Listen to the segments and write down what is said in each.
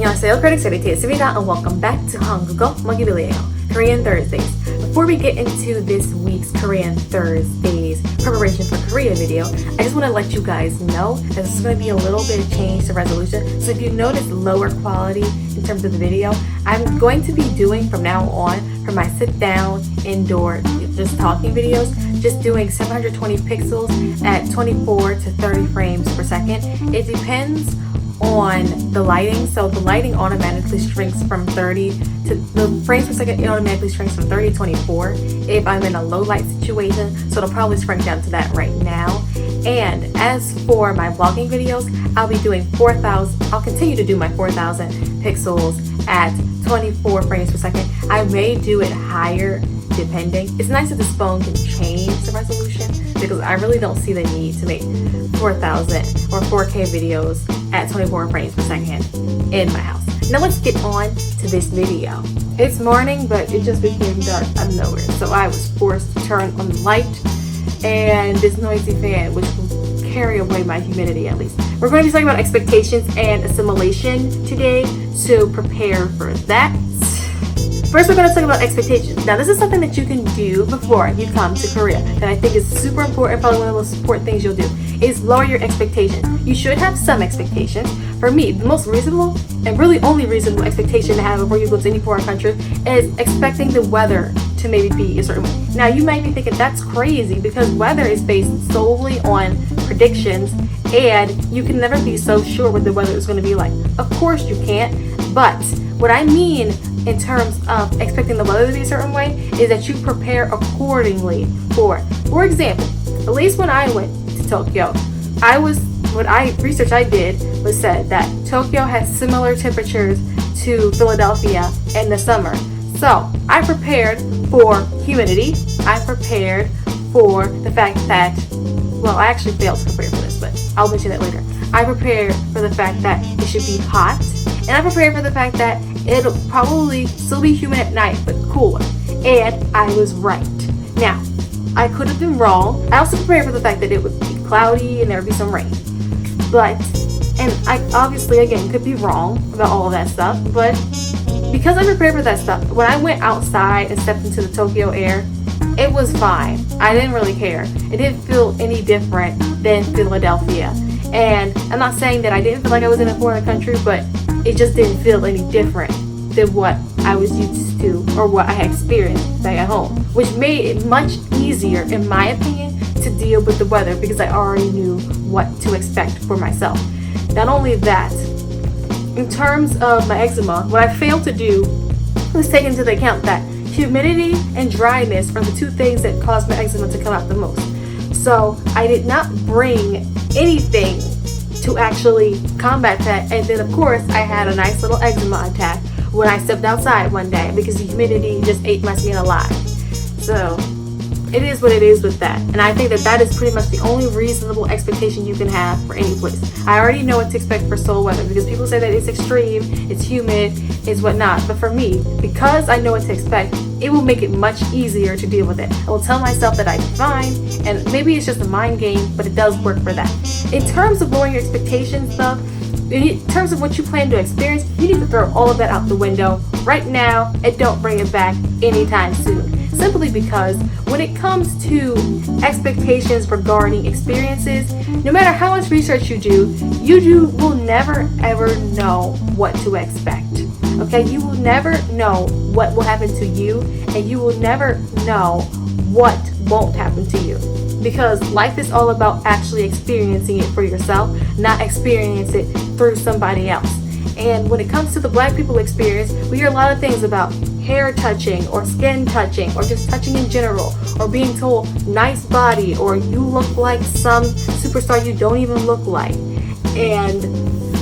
안녕하세요. Critic t.s.m입니다 and welcome back to 한국어 먹이빌리에요, Korean Thursdays. Before we get into this week's Korean Thursdays preparation for Korea video, I just want to let you guys know that this is going to be a little bit of change to resolution. So if you notice lower quality in terms of the video, I'm going to be doing from now on for my sit down indoor just talking videos, just doing 720 pixels at 24 to 30 frames per second. It depends on the lighting, so the lighting automatically shrinks from 30 to the frames per second. It automatically shrinks from 30 to 24 if I'm in a low light situation, so it'll probably shrink down to that right now. And as for my vlogging videos, I'll be doing 4,000. I'll continue to do my 4,000 pixels at 24 frames per second. I may do it higher depending. It's nice that this phone can change the resolution because I really don't see the need to make 4,000 or 4K videos at 24 frames per second in my house. Now let's get on to this video. It's morning, but it just became dark out of nowhere, so I was forced to turn on the light and this noisy fan, which will carry away my humidity at least. We're going to be talking about expectations and assimilation today, so prepare for that. First, we're going to talk about expectations. Now, this is something that you can do before you come to Korea that I think is super important, probably one of the most important things you'll do, is lower your expectations. You should have some expectations. For me, the most reasonable and really only reasonable expectation to have before you go to any foreign country is expecting the weather to maybe be a certain way. Now, you might be thinking that's crazy because weather is based solely on predictions and you can never be so sure what the weather is going to be like. Of course you can't, but what I mean in terms of expecting the weather to be a certain way is that you prepare accordingly for it. For example, at least when I went to Tokyo, research I did was said that Tokyo has similar temperatures to Philadelphia in the summer. So I prepared for humidity. I prepared for the fact that, well, I actually failed to prepare for this, but I'll mention it later. I prepared for the fact that it should be hot, and I prepared for the fact that it'll probably still be humid at night, but cooler. And I was right. Now, I could have been wrong. I also prepared for the fact that it would be cloudy and there would be some rain. And I obviously, again, could be wrong about all of that stuff, but because I prepared for that stuff, when I went outside and stepped into the Tokyo air, it was fine. I didn't really care. It didn't feel any different than Philadelphia. And I'm not saying that I didn't feel like I was in a foreign country, but it just didn't feel any different than what I was used to or what I had experienced back at home, which made it much easier, in my opinion, to deal with the weather because I already knew what to expect for myself. Not only that, in terms of my eczema, what I failed to do was take into account that humidity and dryness are the two things that cause my eczema to come out the most. So I did not bring anything to actually combat that. And then of course I had a nice little eczema attack when I stepped outside one day because the humidity just ate my skin alive. So it is what it is with that. And I think that that is pretty much the only reasonable expectation you can have for any place. I already know what to expect for Seoul weather because people say that it's extreme, it's humid, it's whatnot. But for me, because I know what to expect, it will make it much easier to deal with it. I will tell myself that I'm fine, and maybe it's just a mind game, but it does work for that. In terms of lowering your expectations though, in terms of what you plan to experience, you need to throw all of that out the window right now and don't bring it back anytime soon. Simply because when it comes to expectations regarding experiences, no matter how much research you will never ever know what to expect. Okay, you will never know what will happen to you, and you will never know what won't happen to you. Because life is all about actually experiencing it for yourself, not experience it through somebody else. And when it comes to the Black people experience, we hear a lot of things about hair touching or skin touching or just touching in general, or being told nice body or you look like some superstar you don't even look like. And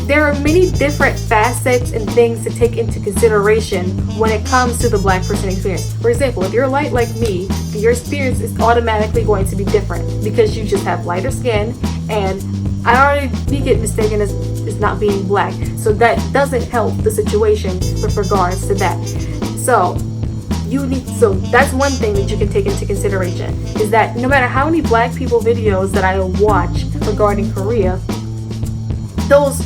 there are many different facets and things to take into consideration when it comes to the Black person experience. For example, if you're light like me, your experience is automatically going to be different because you just have lighter skin, and I already get mistaken as not being Black, so that doesn't help the situation with regards to that. So that's one thing that you can take into consideration, is that no matter how many Black people videos that I watch regarding Korea, those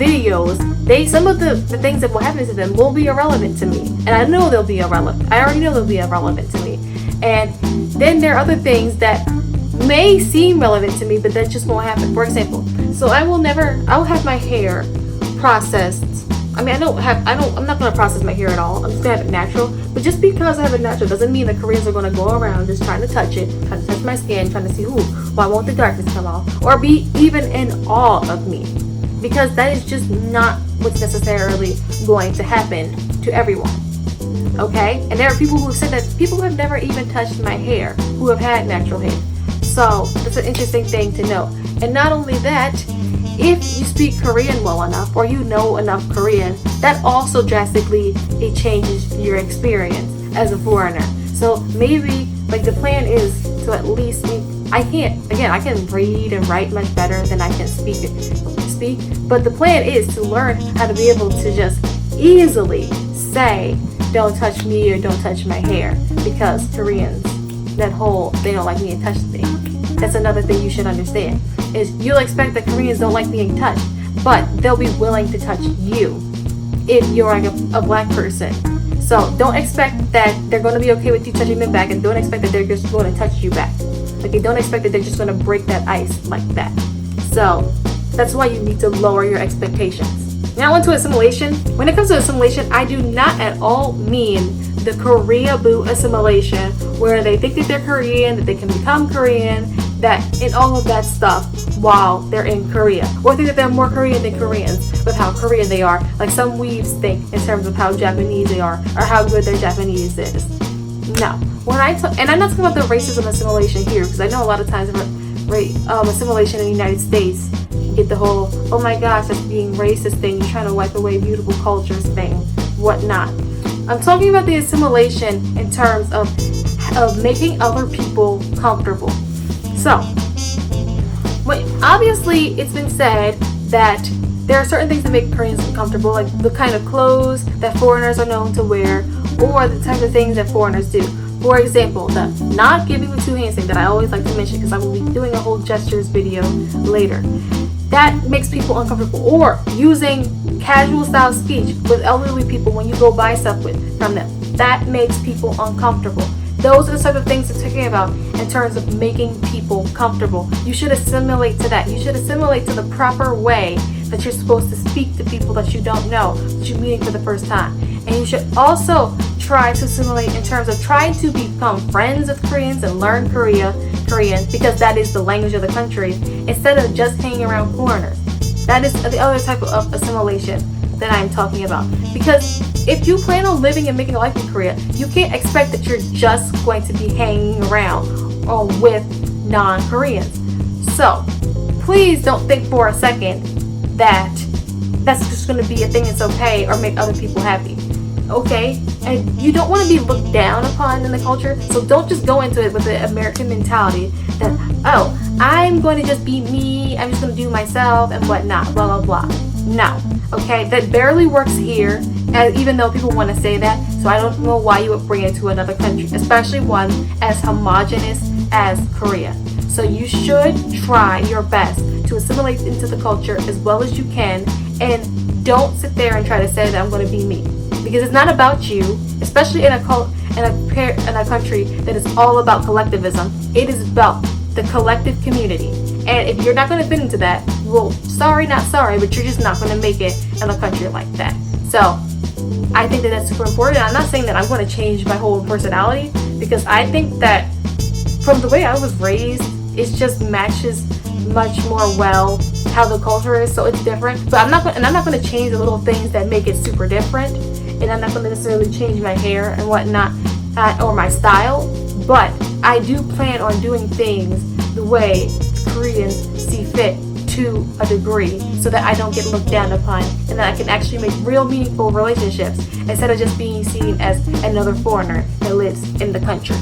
videos some of the things that will happen to them will be irrelevant to me, and I know they'll be irrelevant. I already know they'll be irrelevant to me. And then there are other things that may seem relevant to me, but that just won't happen. For example, so I will have my hair processed. I mean, I'm not gonna process my hair at all. I'm just gonna have it natural. But just because I have it natural doesn't mean that Koreans are gonna go around just trying to touch it, trying to touch my skin, trying to see, why won't the darkness come off? Or be even in awe of me. Because that is just not what's necessarily going to happen to everyone. Okay? And there are people who have said that people have never even touched my hair who have had natural hair. So that's an interesting thing to know. And not only that, if you speak Korean well enough or you know enough Korean, that also drastically changes your experience as a foreigner. So maybe like the plan is to at least I can read and write much better than I can speak, but the plan is to learn how to be able to just easily say, don't touch me or don't touch my hair, because Koreans, they don't like being touched thing. That's another thing you should understand, is you'll expect that Koreans don't like being touched, but they'll be willing to touch you if you're like a black person. So don't expect that they're going to be okay with you touching them back, and don't expect that they're just going to touch you back. Okay, don't expect that they're just going to break that ice like that. So that's why you need to lower your expectations. Now on to assimilation. When it comes to assimilation, I do not at all mean the Korea boo assimilation, where they think that they're Korean, that they can become Korean, and all of that stuff while they're in Korea, or think that they're more Korean than Koreans with how Korean they are, like some weebs think in terms of how Japanese they are or how good their Japanese is. No, and I'm not talking about the racism assimilation here, because I know a lot of times assimilation in the United States, you get the whole, oh my gosh, that's being racist thing, you're trying to wipe away beautiful cultures thing, whatnot. I'm talking about the assimilation in terms of making other people comfortable. So, obviously it's been said that there are certain things that make Koreans uncomfortable, like the kind of clothes that foreigners are known to wear, or the type of things that foreigners do. For example, the not giving the two hands thing that I always like to mention, because I will be doing a whole gestures video later. That makes people uncomfortable. Or using casual style speech with elderly people when you go buy stuff from them. That makes people uncomfortable. Those are the type of things we're talking about in terms of making people comfortable. You should assimilate to that. You should assimilate to the proper way that you're supposed to speak to people that you don't know, that you're meeting for the first time. And you should also try to assimilate in terms of trying to become friends with Koreans and learn Korean, because that is the language of the country, instead of just hanging around foreigners. That is the other type of assimilation that I'm talking about. Because if you plan on living and making a life in Korea, you can't expect that you're just going to be hanging around with non-Koreans. So please don't think for a second that that's just going to be a thing that's okay or make other people happy. Okay? And you don't want to be looked down upon in the culture, so don't just go into it with the American mentality that, oh, I'm going to just be me, I'm just going to do myself and whatnot, blah, blah, blah. No. Okay? That barely works here, and even though people want to say that, so I don't know why you would bring it to another country, especially one as homogenous as Korea. So you should try your best to assimilate into the culture as well as you can, and don't sit there and try to say that I'm going to be me. Because it's not about you, especially in a country that is all about collectivism. It is about the collective community. And if you're not going to fit into that, well, sorry, not sorry, but you're just not going to make it in a country like that. So I think that that's super important. I'm not saying that I'm going to change my whole personality, because I think that from the way I was raised, it just matches much more well how the culture is, so it's different. But I'm not going to change the little things that make it super different, and I'm not going to necessarily change my hair and whatnot or my style. But I do plan on doing things the way Koreans see fit to a degree, so that I don't get looked down upon, and that I can actually make real meaningful relationships instead of just being seen as another foreigner that lives in the country.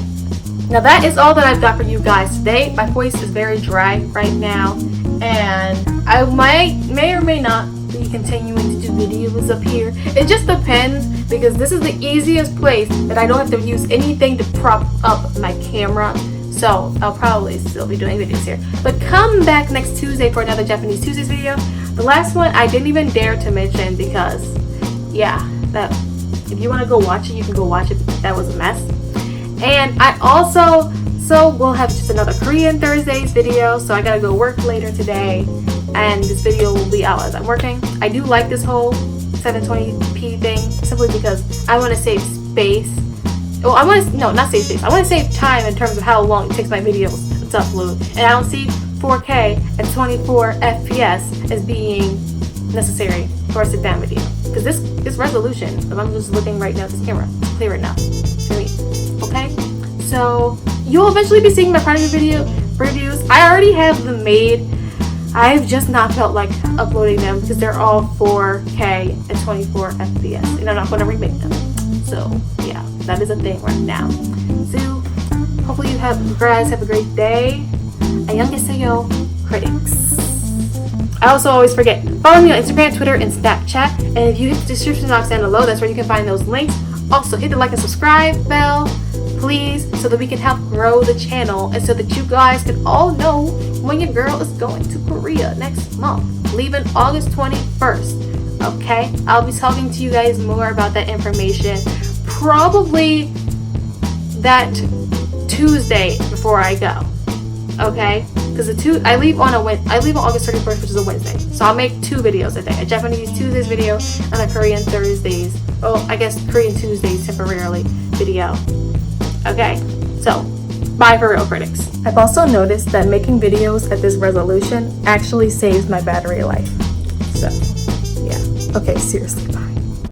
Now that is all that I've got for you guys today. My voice is very dry right now, and I may or may not be continuing to do videos up here. It just depends, because this is the easiest place that I don't have to use anything to prop up my camera. So I'll probably still be doing videos here. But come back next Tuesday for another Japanese Tuesdays video. The last one I didn't even dare to mention because, yeah, that if you want to go watch it, you can go watch it. That was a mess. And I also, so we'll have just another Korean Thursdays video. So I gotta go work later today, and this video will be out as I'm working. I do like this whole 720p thing simply because I want to save space. Well, I want to, no, not save space. I want to save time in terms of how long it takes my videos to upload. And I don't see 4K at 24 FPS as being necessary for a sit-down video. Because this resolution, if I'm just looking right now at this camera, it's clear enough for me. Okay? So, you'll eventually be seeing my product reviews. I already have them made. I've just not felt like uploading them because they're all 4K at 24 FPS. And I'm not going to remake them. So, yeah, that is a thing right now. So, hopefully you guys have a great day. Annyeonghaseyo, critics. I also always forget, follow me on Instagram, Twitter, and Snapchat. And if you hit the description box down below, that's where you can find those links. Also, hit the like and subscribe bell, please, so that we can help grow the channel and so that you guys can all know when your girl is going to Korea next month, leaving August 21st. Okay? I'll be talking to you guys more about that information probably that Tuesday before I go. Okay? Because I leave on August 31st, which is a Wednesday. So I'll make 2 videos a day. A Japanese Tuesdays video and a Korean Thursdays. Oh, I guess Korean Tuesdays temporarily video. Okay? So, bye for real, critics. I've also noticed that making videos at this resolution actually saves my battery life. So, yeah. Okay, seriously, bye.